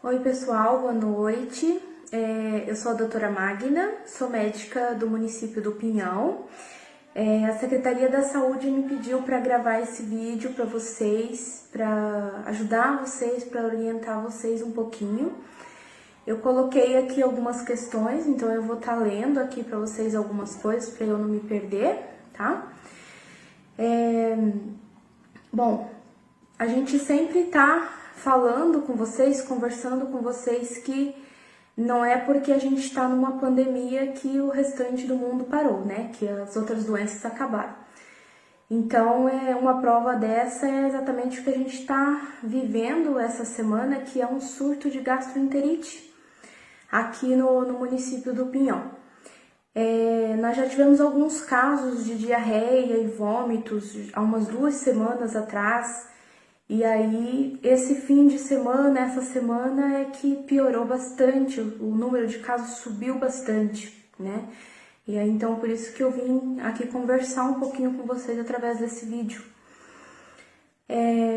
Oi pessoal, boa noite. Eu sou a doutora Magna, sou médica do município do Pinhão. A Secretaria da Saúde me pediu para gravar esse vídeo para vocês, para ajudar vocês, para orientar vocês um pouquinho. Eu coloquei aqui algumas questões, então eu vou estar lendo aqui para vocês algumas coisas para eu não me perder, tá? Bom, a gente sempre tá falando com vocês, conversando com vocês que não é porque a gente está numa pandemia que o restante do mundo parou, né? Que as outras doenças acabaram. Então, uma prova dessa é exatamente o que a gente está vivendo essa semana, que é um surto de gastroenterite aqui no município do Pinhão. Nós já tivemos alguns casos de diarreia e vômitos há umas 2 semanas atrás. E aí, esse fim de semana, essa semana é que piorou bastante, o número de casos subiu bastante, né? E aí, então, por isso que eu vim aqui conversar um pouquinho com vocês através desse vídeo.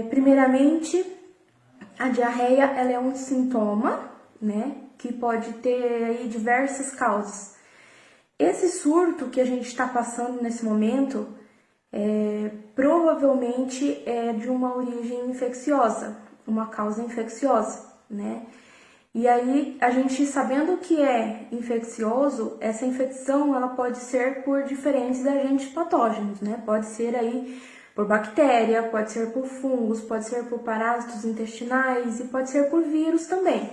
Primeiramente, a diarreia, ela é um sintoma, né? Que pode ter aí diversas causas. Esse surto que a gente está passando nesse momento, provavelmente é de uma origem infecciosa, uma causa infecciosa, né? E aí, a gente sabendo que é infeccioso, essa infecção ela pode ser por diferentes agentes patógenos, né? Pode ser aí por bactéria, pode ser por fungos, pode ser por parásitos intestinais e pode ser por vírus também,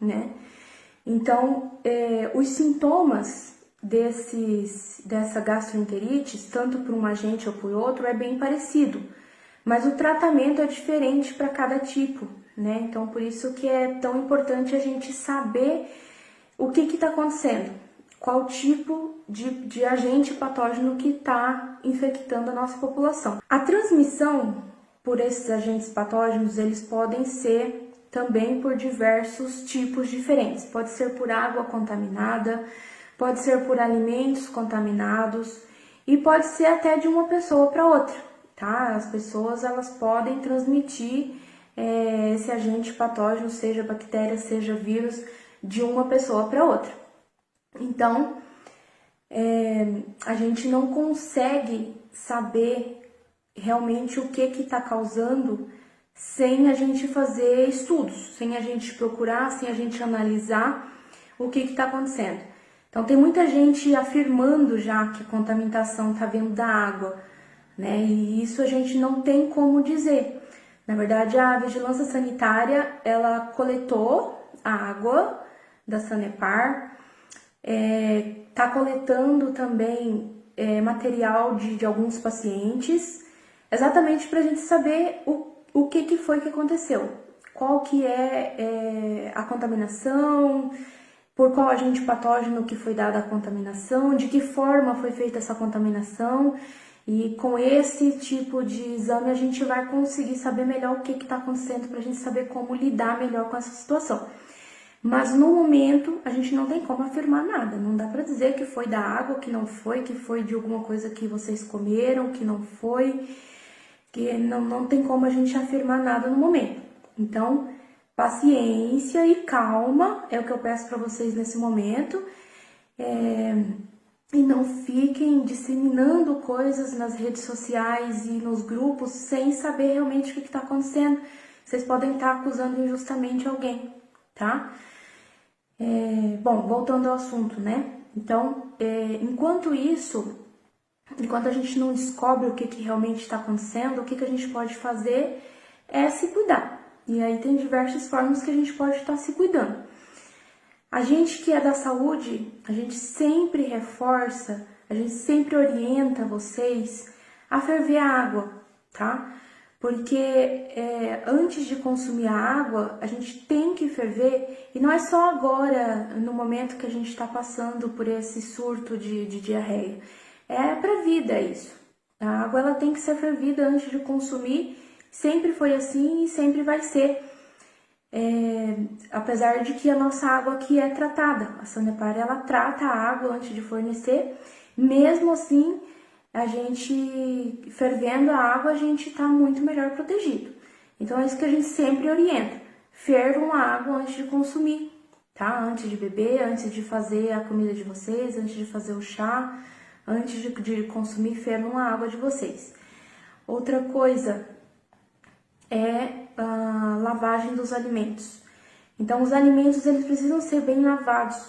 né? Então, os sintomas dessa gastroenterite, tanto por um agente ou por outro, é bem parecido, mas o tratamento é diferente para cada tipo, né? Então, por isso que é tão importante a gente saber o que está acontecendo, qual tipo de agente patógeno que está infectando a nossa população. A transmissão por esses agentes patógenos, eles podem ser também por diversos tipos diferentes. Pode ser por água contaminada, pode ser por alimentos contaminados e pode ser até de uma pessoa para outra, tá? As pessoas, elas podem transmitir esse agente patógeno, seja bactéria, seja vírus, de uma pessoa para outra. Então, a gente não consegue saber realmente o que está causando sem a gente fazer estudos, sem a gente procurar, sem a gente analisar o que está acontecendo. Então, tem muita gente afirmando já que a contaminação está vindo da água, né? E isso a gente não tem como dizer. Na verdade, a Vigilância Sanitária, ela coletou a água da Sanepar, está coletando também material de alguns pacientes, exatamente para a gente saber o que foi que aconteceu, qual que é a contaminação, por qual agente patógeno que foi dada a contaminação, de que forma foi feita essa contaminação, e com esse tipo de exame a gente vai conseguir saber melhor o que está acontecendo para a gente saber como lidar melhor com essa situação. Mas no momento a gente não tem como afirmar nada, não dá para dizer que foi da água, que não foi, que foi de alguma coisa que vocês comeram, que não foi, que não tem como a gente afirmar nada no momento. Então, paciência e calma é o que eu peço para vocês nesse momento. E não fiquem disseminando coisas nas redes sociais e nos grupos sem saber realmente o que está acontecendo. Vocês podem estar acusando injustamente alguém, tá? Bom, voltando ao assunto, né? Então, enquanto a gente não descobre o que realmente está acontecendo, o que a gente pode fazer é se cuidar. E aí tem diversas formas que a gente pode estar se cuidando. A gente que é da saúde, a gente sempre reforça, a gente sempre orienta vocês a ferver a água, tá? Porque antes de consumir a água, a gente tem que ferver, e não é só agora, no momento que a gente está passando por esse surto de diarreia. É pra vida isso. A água ela tem que ser fervida antes de consumir, sempre foi assim e sempre vai ser. Apesar de que a nossa água aqui é tratada, a Sanepar ela trata a água antes de fornecer, mesmo assim, a gente fervendo a água, a gente está muito melhor protegido. Então é isso que a gente sempre orienta. fervam a água antes de consumir, tá? Antes de beber, antes de fazer a comida de vocês, antes de fazer o chá, antes de consumir, fervam a água de vocês. Outra coisa é a lavagem dos alimentos. Então, os alimentos eles precisam ser bem lavados,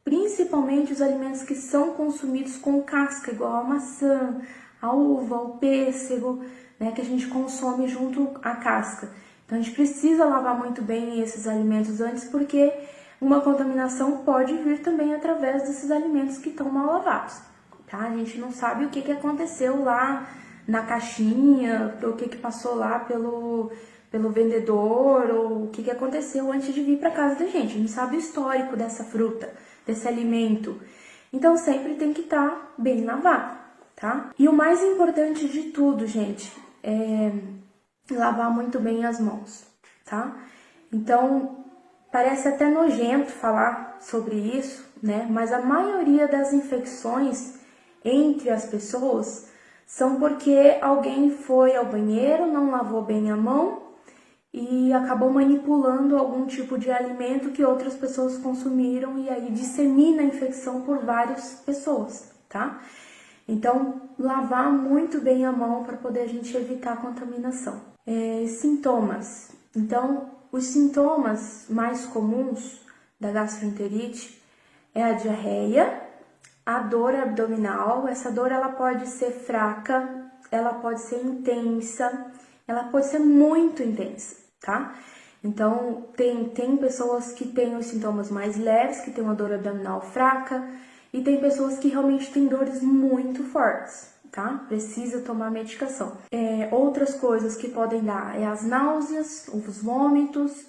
principalmente os alimentos que são consumidos com casca, igual a maçã, a uva, o pêssego, né, que a gente consome junto à casca. Então, a gente precisa lavar muito bem esses alimentos antes, porque uma contaminação pode vir também através desses alimentos que estão mal lavados, tá? A gente não sabe o que aconteceu lá na caixinha, o que passou lá pelo vendedor, ou o que aconteceu antes de vir para casa da gente. A gente sabe o histórico dessa fruta, desse alimento. Então, sempre tem que estar bem lavado, tá? E o mais importante de tudo, gente, é lavar muito bem as mãos, tá? Então, parece até nojento falar sobre isso, né? Mas a maioria das infecções entre as pessoas são porque alguém foi ao banheiro, não lavou bem a mão e acabou manipulando algum tipo de alimento que outras pessoas consumiram e aí dissemina a infecção por várias pessoas, tá? Então, lavar muito bem a mão para poder a gente evitar a contaminação. Sintomas. Então, os sintomas mais comuns da gastroenterite é a diarreia, a dor abdominal. Essa dor ela pode ser fraca, ela pode ser intensa, ela pode ser muito intensa, tá? Então, tem pessoas que têm os sintomas mais leves, que tem uma dor abdominal fraca, e tem pessoas que realmente têm dores muito fortes, tá? Precisa tomar medicação. Outras coisas que podem dar é as náuseas, os vômitos,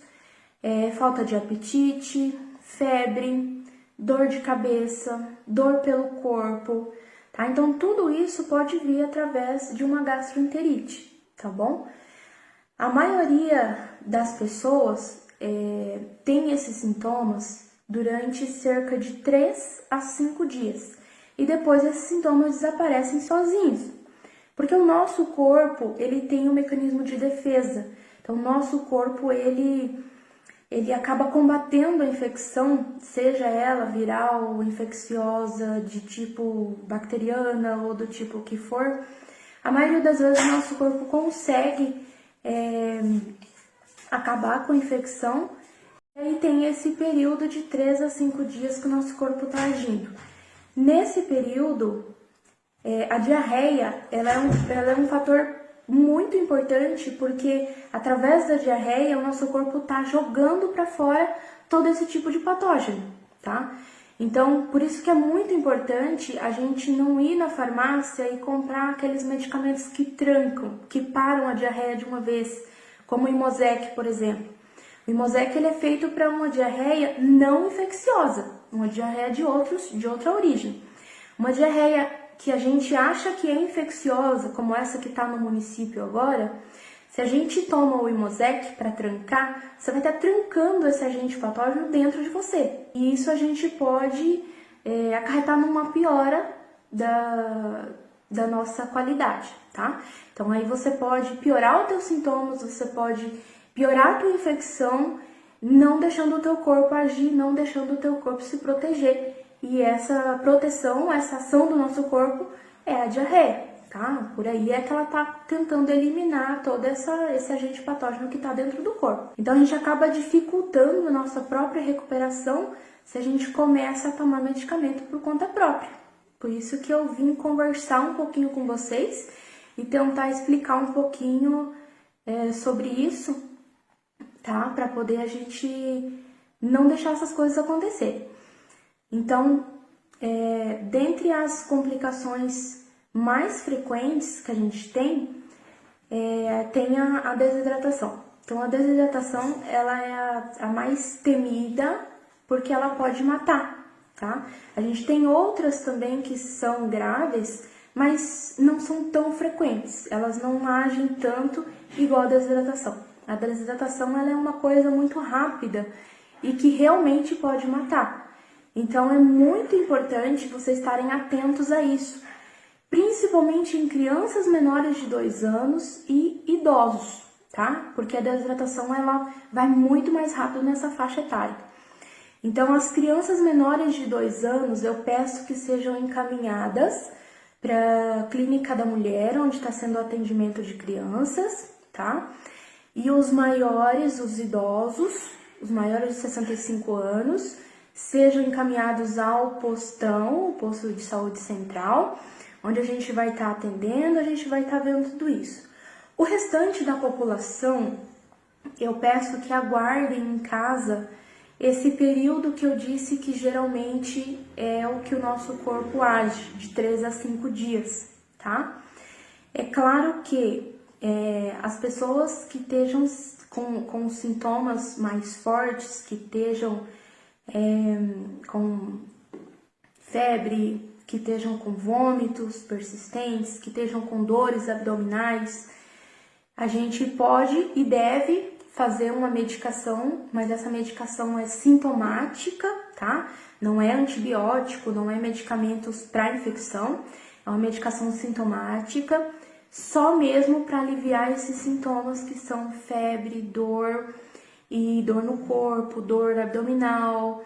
falta de apetite, febre, dor de cabeça, dor pelo corpo, tá? Então, tudo isso pode vir através de uma gastroenterite, tá bom? A maioria das pessoas tem esses sintomas durante cerca de 3 a 5 dias. E depois esses sintomas desaparecem sozinhos. Porque o nosso corpo, ele tem um mecanismo de defesa. Então, o nosso corpo, ele acaba combatendo a infecção, seja ela viral, infecciosa, de tipo bacteriana ou do tipo que for. A maioria das vezes o nosso corpo consegue acabar com a infecção. E aí tem esse período de 3 a 5 dias que o nosso corpo está agindo. Nesse período, a diarreia ela é um fator muito importante, porque através da diarreia o nosso corpo está jogando para fora todo esse tipo de patógeno, tá? Então, por isso que é muito importante a gente não ir na farmácia e comprar aqueles medicamentos que trancam, que param a diarreia de uma vez, como o Imosec, por exemplo. O Imosec ele é feito para uma diarreia não infecciosa, uma diarreia de outra origem. Uma diarreia que a gente acha que é infecciosa, como essa que está no município agora, se a gente toma o Imosec para trancar, você vai estar trancando esse agente patógeno dentro de você. E isso a gente pode acarretar numa piora da nossa qualidade, tá? Então aí você pode piorar os teus sintomas, você pode piorar a tua infecção, não deixando o teu corpo agir, não deixando o teu corpo se proteger. E essa proteção, essa ação do nosso corpo é a diarreia, tá? Por aí é que ela tá tentando eliminar todo esse agente patógeno que tá dentro do corpo. Então a gente acaba dificultando a nossa própria recuperação se a gente começa a tomar medicamento por conta própria. Por isso que eu vim conversar um pouquinho com vocês e tentar explicar um pouquinho sobre isso, tá? Para poder a gente não deixar essas coisas acontecer. Então, dentre as complicações mais frequentes que a gente tem a desidratação. Então, a desidratação ela é a mais temida porque ela pode matar, tá? A gente tem outras também que são graves, mas não são tão frequentes. Elas não agem tanto igual a desidratação. A desidratação ela é uma coisa muito rápida e que realmente pode matar. Então, é muito importante vocês estarem atentos a isso, principalmente em crianças menores de 2 anos e idosos, tá? Porque a desidratação, ela vai muito mais rápido nessa faixa etária. Então, as crianças menores de 2 anos, eu peço que sejam encaminhadas para a Clínica da Mulher, onde está sendo o atendimento de crianças, tá? E os maiores, os idosos, os maiores de 65 anos, sejam encaminhados ao postão, o posto de saúde central, onde a gente vai estar atendendo, a gente vai estar vendo tudo isso. O restante da população, eu peço que aguardem em casa esse período que eu disse que geralmente é o que o nosso corpo age, de 3 a 5 dias, tá? É claro que as pessoas que estejam com sintomas mais fortes, que estejam com febre, que estejam com vômitos persistentes, que estejam com dores abdominais, a gente pode e deve fazer uma medicação, mas essa medicação é sintomática, tá? Não é antibiótico, não é medicamentos para infecção, é uma medicação sintomática, só mesmo para aliviar esses sintomas que são febre, dor e dor no corpo, dor abdominal,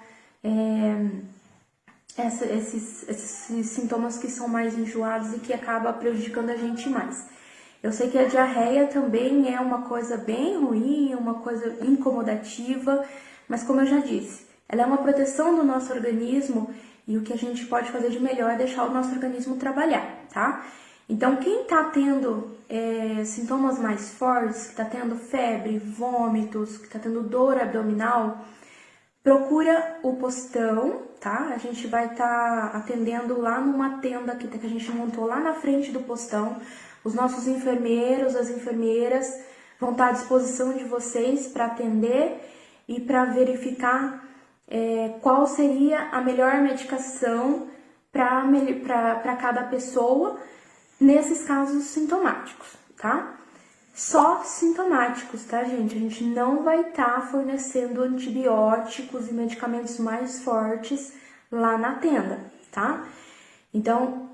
esses sintomas que são mais enjoados e que acaba prejudicando a gente mais. Eu sei que a diarreia também é uma coisa bem ruim, uma coisa incomodativa, mas como eu já disse, ela é uma proteção do nosso organismo e o que a gente pode fazer de melhor é deixar o nosso organismo trabalhar, tá? Então, quem tá tendo sintomas mais fortes, que tá tendo febre, vômitos, que tá tendo dor abdominal, procura o postão, tá? A gente vai estar atendendo lá numa tenda que a gente montou lá na frente do postão. Os nossos enfermeiros, as enfermeiras vão estar à disposição de vocês para atender e para verificar qual seria a melhor medicação para cada pessoa nesses casos sintomáticos, tá? Só sintomáticos, tá, gente? A gente não vai estar fornecendo antibióticos e medicamentos mais fortes lá na tenda, tá? Então,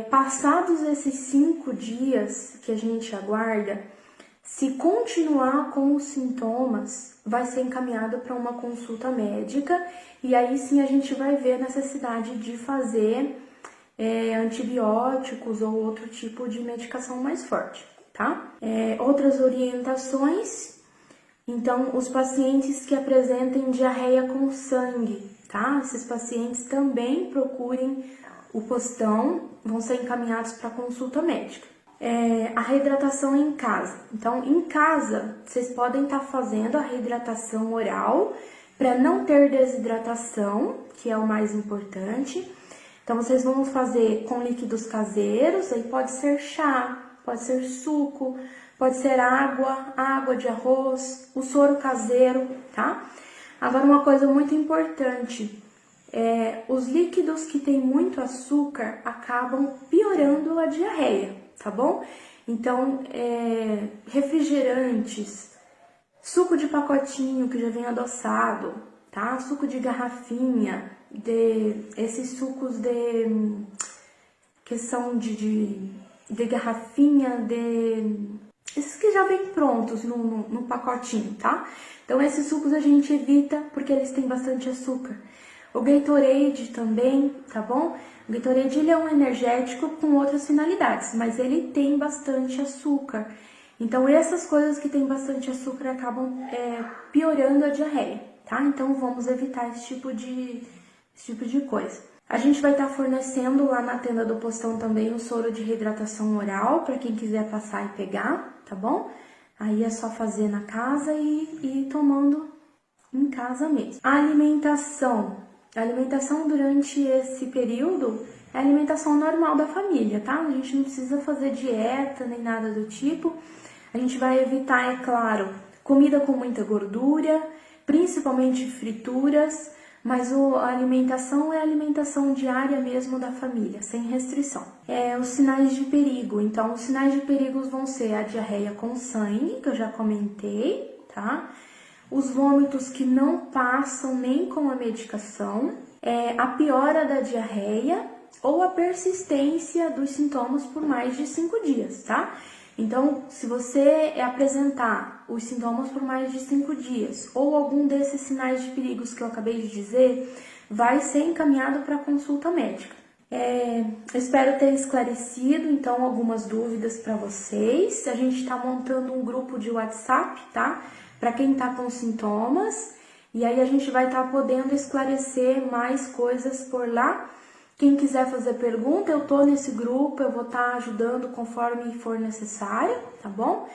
passados esses 5 dias que a gente aguarda, se continuar com os sintomas, vai ser encaminhado para uma consulta médica e aí sim a gente vai ver a necessidade de fazer antibióticos ou outro tipo de medicação mais forte, tá? Outras orientações, então, os pacientes que apresentem diarreia com sangue, tá? Esses pacientes também procurem o postão, vão ser encaminhados para consulta médica. A reidratação em casa. Então, em casa, vocês podem estar fazendo a reidratação oral para não ter desidratação, que é o mais importante. Então, vocês vão fazer com líquidos caseiros, aí pode ser chá, pode ser suco, pode ser água de arroz, o soro caseiro, tá? Agora, uma coisa muito importante, os líquidos que têm muito açúcar acabam piorando a diarreia, tá bom? Então, refrigerantes, suco de pacotinho que já vem adoçado, tá? Suco de garrafinha, esses sucos que são de garrafinha, esses que já vêm prontos no pacotinho, tá? Então, esses sucos a gente evita porque eles têm bastante açúcar. O Gatorade também, tá bom? O Gatorade, ele é um energético com outras finalidades, mas ele tem bastante açúcar. Então, essas coisas que têm bastante açúcar acabam piorando a diarreia, tá? Então, vamos evitar esse tipo de coisa. A gente vai estar fornecendo lá na tenda do postão também o soro de reidratação oral, para quem quiser passar e pegar, tá bom? Aí é só fazer na casa e ir tomando em casa mesmo. A alimentação durante esse período é a alimentação normal da família, tá? A gente não precisa fazer dieta nem nada do tipo. A gente vai evitar, é claro, comida com muita gordura, principalmente frituras, mas a alimentação é a alimentação diária mesmo da família, sem restrição. Os sinais de perigo. Então, os sinais de perigo vão ser a diarreia com sangue, que eu já comentei, tá? Os vômitos que não passam nem com a medicação, a piora da diarreia ou a persistência dos sintomas por mais de 5 dias, tá? Então, se você apresentar os sintomas por mais de 5 dias ou algum desses sinais de perigos que eu acabei de dizer, vai ser encaminhado para consulta médica. Espero ter esclarecido, então, algumas dúvidas para vocês. A gente está montando um grupo de WhatsApp, tá? Para quem está com sintomas. E aí a gente vai estar podendo esclarecer mais coisas por lá. Quem quiser fazer pergunta, eu tô nesse grupo, eu vou estar ajudando conforme for necessário, tá bom?